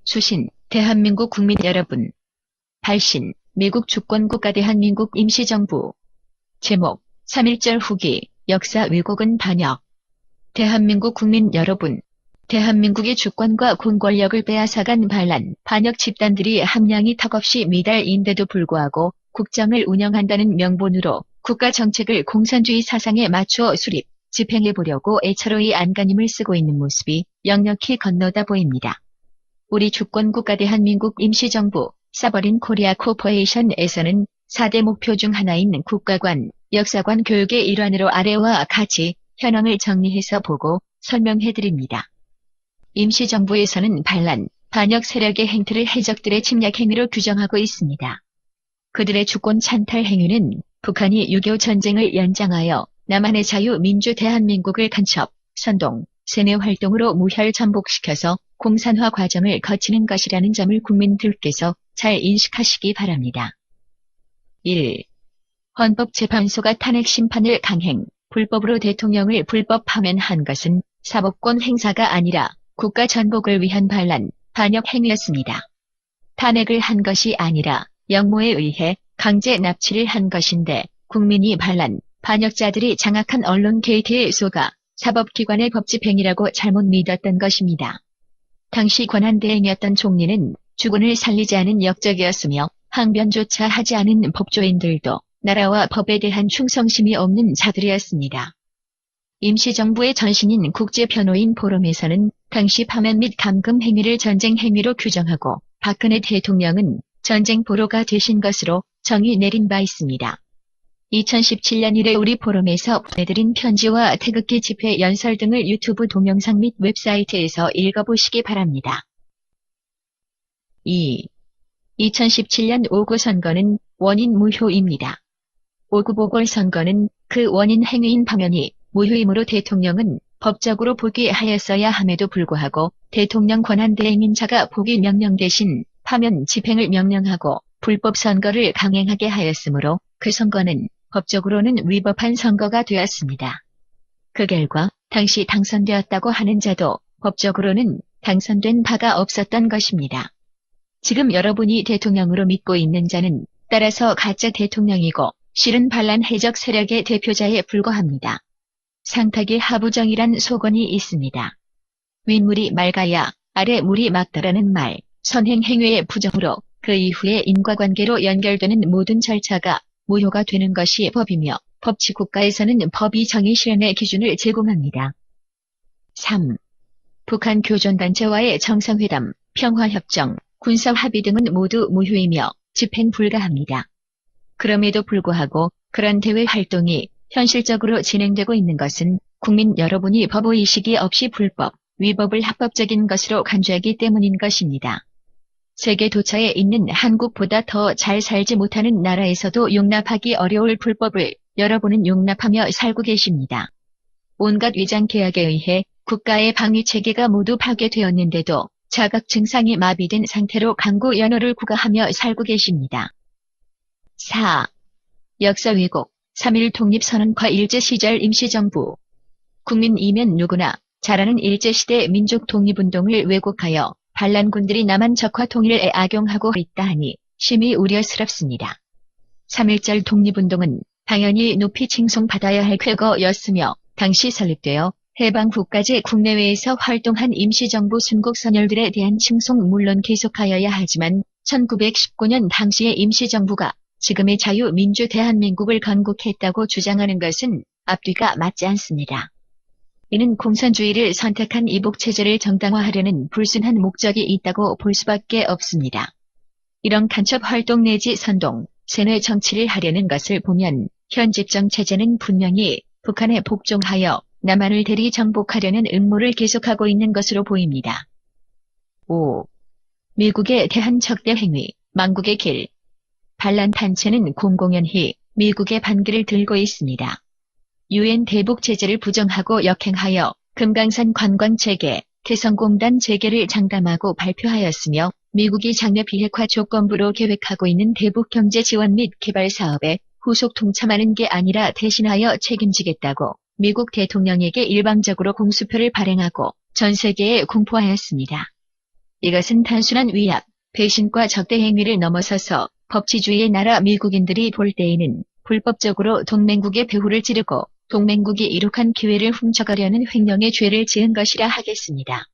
수신, 대한민국 국민 여러분. 발신, 미국 주권국가 대한민국 임시정부. 제목, 3.1절 후기, 역사 왜곡은 반역. 대한민국 국민 여러분. 대한민국의 주권과 공권력을 빼앗아간 반란, 반역 집단들이 함량이 턱없이 미달인데도 불구하고 국정을 운영한다는 명분으로 국가 정책을 공산주의 사상에 맞추어 수립, 집행해보려고 애처로이 안간힘을 쓰고 있는 모습이 역력히 건너다 보입니다. 우리 주권국가 대한민국 임시정부, 사버린 코리아 코퍼레이션에서는 4대 목표 중 하나인 국가관, 역사관 교육의 일환으로 아래와 같이 현황을 정리해서 보고 설명해드립니다. 임시정부에서는 반란, 반역 세력의 행태를 해적들의 침략 행위로 규정하고 있습니다. 그들의 주권 찬탈 행위는 북한이 6.25 전쟁을 연장하여 남한의 자유민주 대한민국을 간첩, 선동, 세뇌 활동으로 무혈 전복시켜서 공산화 과정을 거치는 것이라는 점을 국민들께서 잘 인식하시기 바랍니다. 1. 헌법재판소가 탄핵 심판을 강행, 불법으로 대통령을 불법 파면한 것은 사법권 행사가 아니라 국가 전복을 위한 반란, 반역 행위였습니다. 탄핵을 한 것이 아니라 역모에 의해 강제 납치를 한 것인데 국민이 반란, 반역자들이 장악한 언론 게이트에 속아 사법기관의 법집행이라고 잘못 믿었던 것입니다. 당시 권한대행이었던 총리는 주군을 살리지 않은 역적이었으며 항변조차 하지 않은 법조인들도 나라와 법에 대한 충성심이 없는 자들이었습니다. 임시정부의 전신인 국제변호인 포럼에서는 당시 파면 및 감금 행위를 전쟁 행위로 규정하고 박근혜 대통령은 전쟁 보로가 되신 것으로 정의 내린 바 있습니다. 2017년 1회 우리 포럼에서 보내드린 편지와 태극기 집회 연설 등을 유튜브 동영상 및 웹사이트에서 읽어보시기 바랍니다. 2. 2017년 5구 선거는 원인 무효입니다. 5구 보궐선거는 그 원인 행위인 파면이 무효이므로 대통령은 법적으로 복위하였어야 함에도 불구하고 대통령 권한대행인 자가 복위 명령 대신 파면 집행을 명령하고 불법 선거를 강행하게 하였으므로 그 선거는 법적으로는 위법한 선거가 되었습니다. 그 결과 당시 당선되었다고 하는 자도 법적으로는 당선된 바가 없었던 것입니다. 지금 여러분이 대통령으로 믿고 있는 자는 따라서 가짜 대통령이고 실은 반란 해적 세력의 대표자에 불과합니다. 상탁의 하부정이란 속언이 있습니다. 윗물이 맑아야 아래 물이 맑다라는 말, 선행 행위의 부정으로 그 이후에 인과관계로 연결되는 모든 절차가 무효가 되는 것이 법이며 법치국가에서는 법이 정의 실현의 기준을 제공합니다. 3. 북한 교전단체와의 정상회담, 평화협정, 군사합의 등은 모두 무효이며 집행 불가합니다. 그럼에도 불구하고 그런 대외 활동이 현실적으로 진행되고 있는 것은 국민 여러분이 법의식이 없이 불법, 위법을 합법적인 것으로 간주하기 때문인 것입니다. 세계 도처에 있는 한국보다 더 잘 살지 못하는 나라에서도 용납하기 어려울 불법을 여러분은 용납하며 살고 계십니다. 온갖 위장 계약에 의해 국가의 방위체계가 모두 파괴되었는데도 자각 증상이 마비된 상태로 강구 연호를 구가하며 살고 계십니다. 4. 역사 왜곡, 3.1 독립선언과 일제시절 임시정부. 국민이면 누구나 잘 아는 일제시대 민족 독립운동을 왜곡하여 반란군들이 남한 적화 통일에 악용하고 있다 하니 심히 우려스럽습니다. 3.1절 독립운동은 당연히 높이 칭송받아야 할 쾌거였으며 당시 설립되어 해방 후까지 국내외에서 활동한 임시정부 순국선열들에 대한 칭송 물론 계속하여야 하지만 1919년 당시의 임시정부가 지금의 자유민주 대한민국을 건국했다고 주장하는 것은 앞뒤가 맞지 않습니다. 이는 공산주의를 선택한 이복체제를 정당화하려는 불순한 목적이 있다고 볼 수밖에 없습니다. 이런 간첩 활동 내지 선동, 세뇌 정치를 하려는 것을 보면 현 집정 체제는 분명히 북한에 복종하여 남한을 대리 정복하려는 음모를 계속하고 있는 것으로 보입니다. 5. 미국에 대한 적대 행위, 망국의 길. 반란 단체는 공공연히 미국의 반기를 들고 있습니다. 유엔 대북 제재를 부정하고 역행하여 금강산 관광체계, 개성공단 재개를 장담하고 발표하였으며 미국이 장려 비핵화 조건부로 계획하고 있는 대북 경제 지원 및 개발 사업에 후속 동참하는 게 아니라 대신하여 책임지겠다고 미국 대통령에게 일방적으로 공수표를 발행하고 전 세계에 공포하였습니다. 이것은 단순한 위압, 배신과 적대 행위를 넘어서서 법치주의의 나라 미국인들이 볼 때에는 불법적으로 동맹국의 배후를 찌르고 동맹국이 이룩한 기회를 훔쳐가려는 횡령의 죄를 지은 것이라 하겠습니다.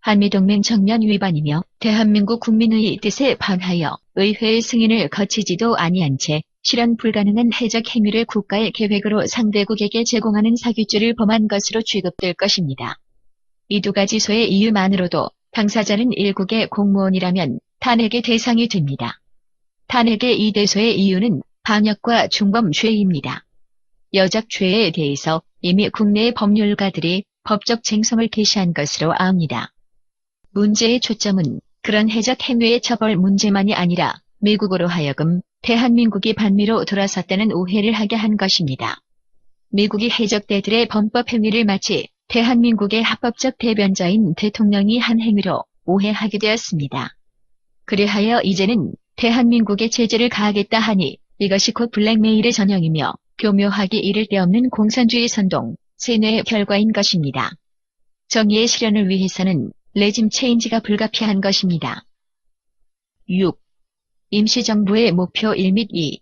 한미동맹 정면 위반이며 대한민국 국민의 뜻에 반하여 의회의 승인을 거치지도 아니한 채 실현 불가능한 해적 행위를 국가의 계획으로 상대국에게 제공하는 사기죄를 범한 것으로 취급될 것입니다. 이 두 가지 소의 이유만으로도 당사자는 일국의 공무원이라면 탄핵의 대상이 됩니다. 탄핵의 이 대소의 이유는 반역과 중범죄입니다. 여적죄에 대해서 이미 국내의 법률가들이 법적 쟁성을 제시한 것으로 압니다. 문제의 초점은 그런 해적 행위의 처벌 문제만이 아니라 미국으로 하여금 대한민국이 반미로 돌아섰다는 오해를 하게 한 것입니다. 미국이 해적대들의 범법 행위를 마치 대한민국의 합법적 대변자인 대통령이 한 행위로 오해하게 되었습니다. 그리하여 이제는 대한민국에 제재를 가하겠다 하니 이것이 곧 블랙메일의 전형이며 교묘하기 이를 데 없는 공산주의 선동, 세뇌의 결과인 것입니다. 정의의 실현을 위해서는 레짐 체인지가 불가피한 것입니다. 6. 임시정부의 목표 1 및 2.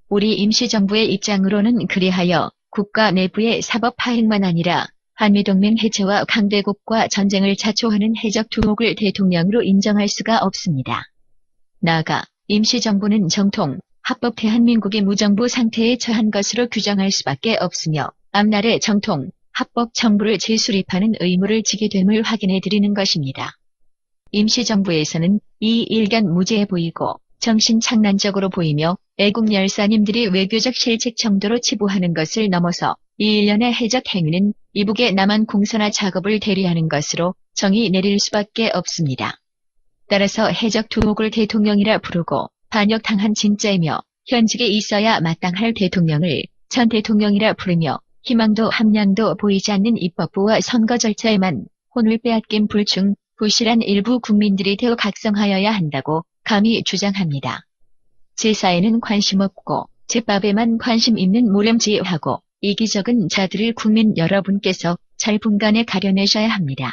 우리 임시정부의 입장으로는 그리하여 국가 내부의 사법 파행만 아니라 한미동맹 해체와 강대국과 전쟁을 자초하는 해적 두목을 대통령으로 인정할 수가 없습니다. 나아가 임시정부는 정통, 합법 대한민국의 무정부 상태에 처한 것으로 규정할 수밖에 없으며 앞날의 정통, 합법 정부를 재수립하는 의무를 지게 됨을 확인해 드리는 것입니다. 임시정부에서는 이 일견 무죄해 보이고 정신착란적으로 보이며 애국 열사님들이 외교적 실책 정도로 치부하는 것을 넘어서 이 일련의 해적 행위는 이북의 남한 공선화 작업을 대리하는 것으로 정의 내릴 수밖에 없습니다. 따라서 해적 두목을 대통령이라 부르고 반역당한 진짜이며 현직에 있어야 마땅할 대통령을 전 대통령이라 부르며 희망도 함량도 보이지 않는 입법부와 선거 절차에만 혼을 빼앗긴 불충, 부실한 일부 국민들이 되어 각성하여야 한다고 감히 주장합니다. 제사에는 관심 없고 제밥에만 관심 있는 무렴지하고 이기적인 자들을 국민 여러분께서 잘 분간해 가려내셔야 합니다.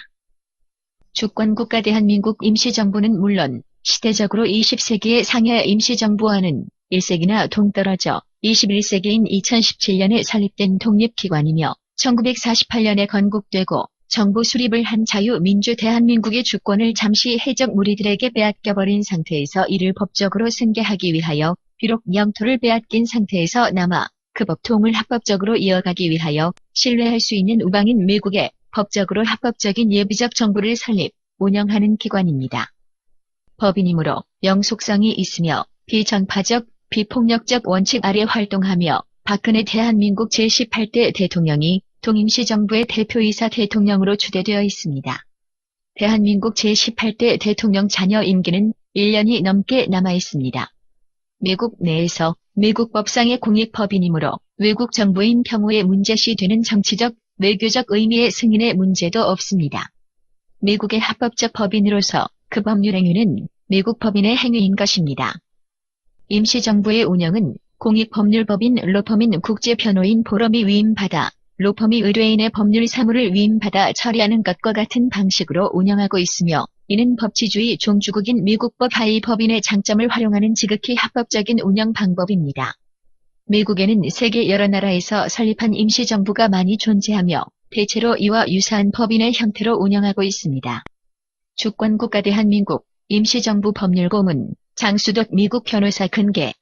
주권국가 대한민국 임시정부는 물론 시대적으로 20세기의 상해 임시정부와는 1세기나 동떨어져 21세기인 2017년에 설립된 독립기관이며 1948년에 건국되고 정부 수립을 한 자유민주 대한민국의 주권을 잠시 해적 무리들에게 빼앗겨버린 상태에서 이를 법적으로 승계하기 위하여 비록 영토를 빼앗긴 상태에서 남아 그 법통을 합법적으로 이어가기 위하여 신뢰할 수 있는 우방인 미국에 법적으로 합법적인 예비적 정부를 설립, 운영하는 기관입니다. 법인이므로 영속성이 있으며 비정파적, 비폭력적 원칙 아래 활동하며 박근혜 대한민국 제18대 대통령이 동임시정부의 대표이사 대통령으로 추대되어 있습니다. 대한민국 제18대 대통령 자녀 임기는 1년이 넘게 남아 있습니다. 미국 내에서 미국 법상의 공익법인이므로 외국 정부인 경우에 문제시 되는 정치적, 외교적 의미의 승인의 문제도 없습니다. 미국의 합법적 법인으로서 그 법률 행위는 미국 법인의 행위인 것입니다. 임시정부의 운영은 공익법률법인 로펌인 국제변호인 포럼이 위임받아 로펌이 의뢰인의 법률 사무를 위임받아 처리하는 것과 같은 방식으로 운영하고 있으며 이는 법치주의 종주국인 미국법 하위 법인의 장점을 활용하는 지극히 합법적인 운영 방법입니다. 미국에는 세계 여러 나라에서 설립한 임시정부가 많이 존재하며 대체로 이와 유사한 법인의 형태로 운영하고 있습니다. 주권국가 대한민국 임시정부 법률고문 장수덕 미국 변호사 근계